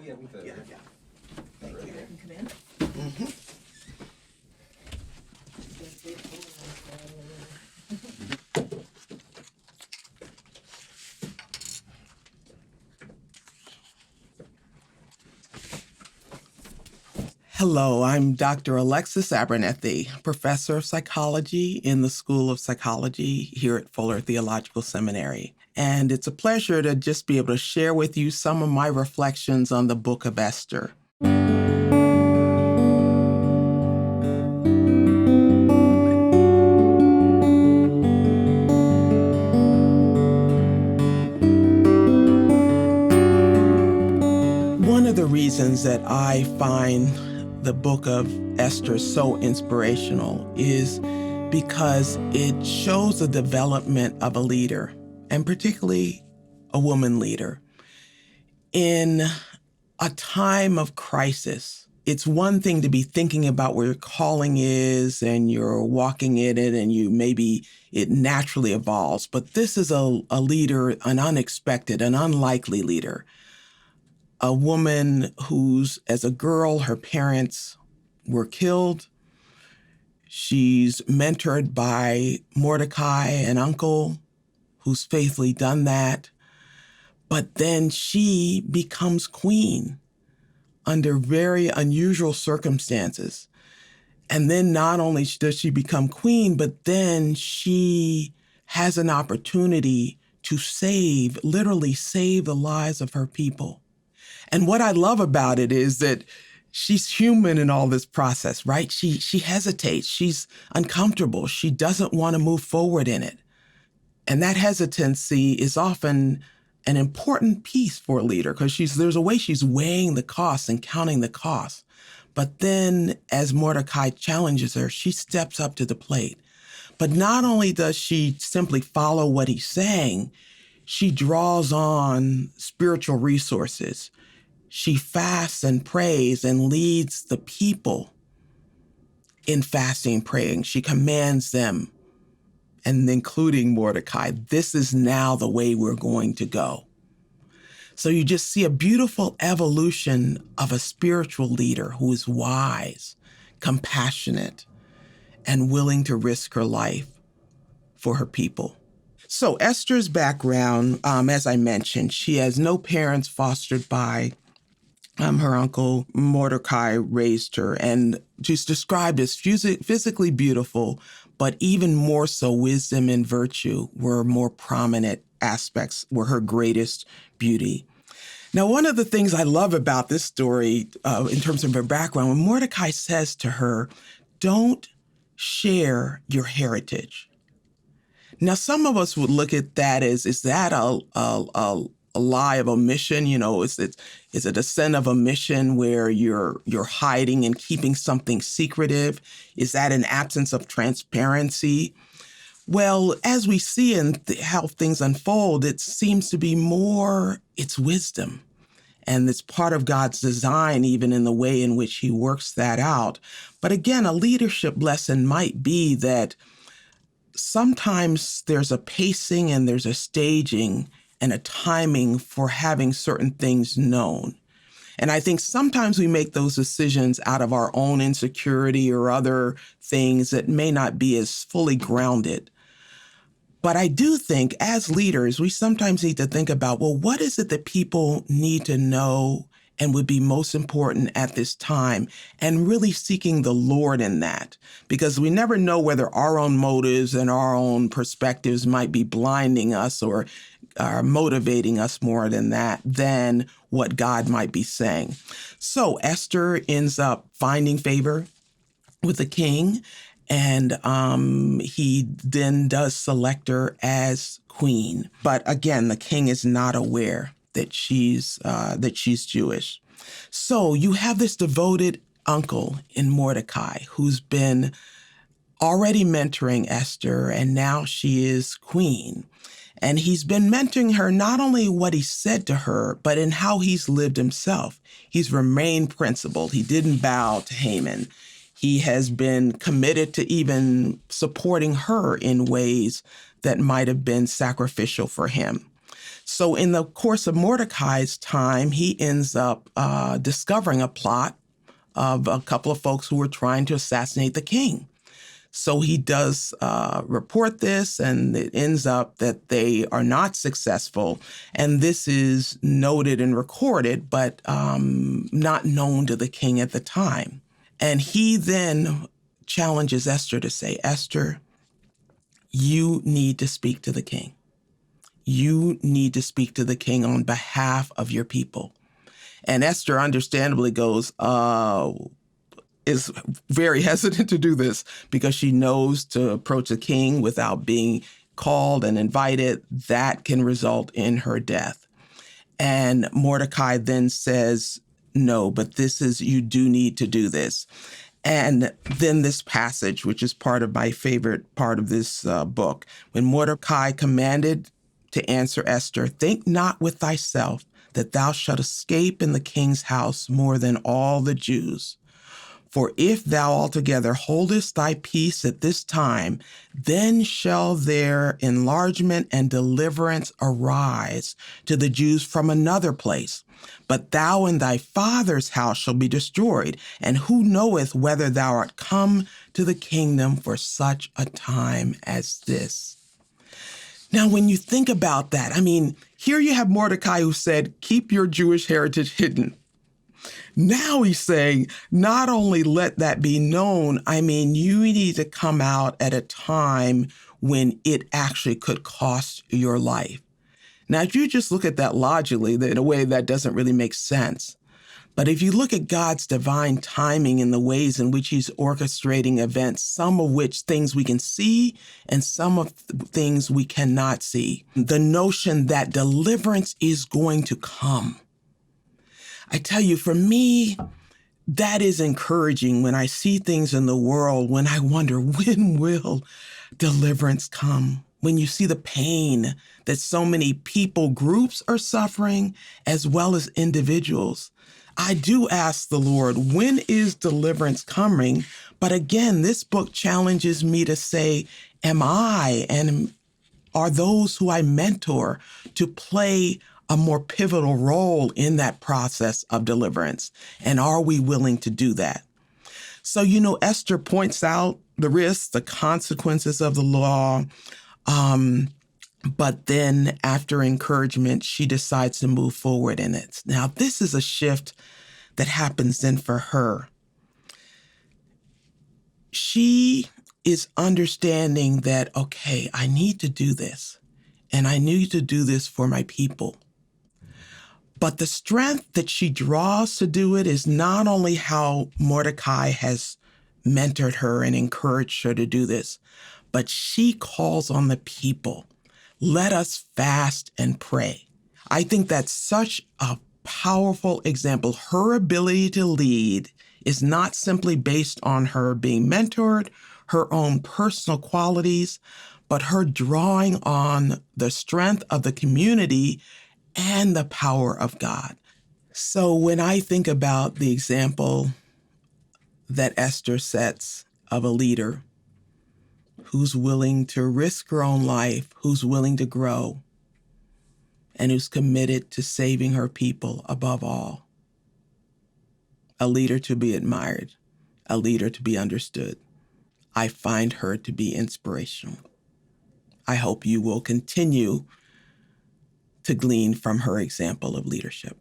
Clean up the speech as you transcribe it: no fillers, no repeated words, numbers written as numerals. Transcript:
Yeah, we could. Yeah. Thank you. can come in. Mm-hmm. Hello, I'm Dr. Alexis Abernethy, professor of psychology in the School of Psychology here at Fuller Theological Seminary. And it's a pleasure to just be able to share with you some of my reflections on the book of Esther. One of the reasons that I find the book of Esther so inspirational is because it shows the development of a leader, and particularly a woman leader. In a time of crisis, it's one thing to be thinking about where your calling is and you're walking in it and it naturally evolves. But this is a leader, an unexpected, an unlikely leader. A woman who's, as a girl, her parents were killed. She's mentored by Mordecai, an uncle, who's faithfully done that. But then she becomes queen under very unusual circumstances. And then not only does she become queen, but then she has an opportunity to literally save the lives of her people. And what I love about it is that she's human in all this process, right? She hesitates. She's uncomfortable. She doesn't want to move forward in it. And that hesitancy is often an important piece for a leader because there's a way she's weighing the costs and counting the costs. But then as Mordecai challenges her, she steps up to the plate. But not only does she simply follow what he's saying, she draws on spiritual resources. She fasts and prays and leads the people in fasting and praying. She commands them, and including Mordecai, this is now the way we're going to go. So you just see a beautiful evolution of a spiritual leader who is wise, compassionate, and willing to risk her life for her people. So Esther's background, as I mentioned, she has no parents fostered by her uncle Mordecai raised her, and she's described as physically beautiful, but even more so wisdom and virtue were more prominent aspects, were her greatest beauty. Now, one of the things I love about this story in terms of her background, when Mordecai says to her, don't share your heritage. Now, some of us would look at that as, is that a lie of omission? You know, is it a sin of omission where you're hiding and keeping something secretive? Is that an absence of transparency? Well, as we see in how things unfold, it seems to be more, it's wisdom. And it's part of God's design, even in the way in which he works that out. But again, a leadership lesson might be that sometimes there's a pacing and there's a staging and a timing for having certain things known. And I think sometimes we make those decisions out of our own insecurity or other things that may not be as fully grounded. But I do think as leaders, we sometimes need to think about, well, what is it that people need to know and would be most important at this time, and really seeking the Lord in that, because we never know whether our own motives and our own perspectives might be blinding us or are motivating us more than what God might be saying. So Esther ends up finding favor with the king, and he then does select her as queen. But again, the king is not aware that she's Jewish. So you have this devoted uncle in Mordecai who's been already mentoring Esther, and now she is queen. And he's been mentoring her not only what he said to her, but in how he's lived himself. He's remained principled. He didn't bow to Haman. He has been committed to even supporting her in ways that might have been sacrificial for him. So in the course of Mordecai's time, he ends up discovering a plot of a couple of folks who were trying to assassinate the king. So he does report this, and it ends up that they are not successful. And this is noted and recorded, but not known to the king at the time. And he then challenges Esther to say, Esther, you need to speak to the king. You need to speak to the king on behalf of your people. And Esther understandably is very hesitant to do this because she knows to approach the king without being called and invited, that can result in her death. And Mordecai then says, no, but you do need to do this. And then this passage, which is part of my favorite part of this book, when Mordecai commanded to answer Esther, think not with thyself that thou shalt escape in the king's house more than all the Jews. For if thou altogether holdest thy peace at this time, then shall their enlargement and deliverance arise to the Jews from another place. But thou and thy father's house shall be destroyed, and who knoweth whether thou art come to the kingdom for such a time as this? Now, when you think about that, here you have Mordecai who said, keep your Jewish heritage hidden. Now he's saying, not only let that be known, you need to come out at a time when it actually could cost your life. Now, if you just look at that logically, in a way that doesn't really make sense. But if you look at God's divine timing and the ways in which he's orchestrating events, some of which things we can see and some of things we cannot see, the notion that deliverance is going to come. I tell you, for me, that is encouraging when I see things in the world, when I wonder, when will deliverance come? When you see the pain that so many people, groups are suffering, as well as individuals. I do ask the Lord, when is deliverance coming? But again, this book challenges me to say, am I and are those who I mentor to play a more pivotal role in that process of deliverance? And are we willing to do that? So, Esther points out the risks, the consequences of the law. But then after encouragement, she decides to move forward in it. Now, this is a shift that happens then for her. She is understanding that, okay, I need to do this, and I need to do this for my people. But the strength that she draws to do it is not only how Mordecai has mentored her and encouraged her to do this, but she calls on the people. Let us fast and pray. I think that's such a powerful example. Her ability to lead is not simply based on her being mentored, her own personal qualities, but her drawing on the strength of the community and the power of God. So when I think about the example that Esther sets of a leader who's willing to risk her own life, who's willing to grow, and who's committed to saving her people above all, a leader to be admired, a leader to be understood, I find her to be inspirational. I hope you will continue to glean from her example of leadership.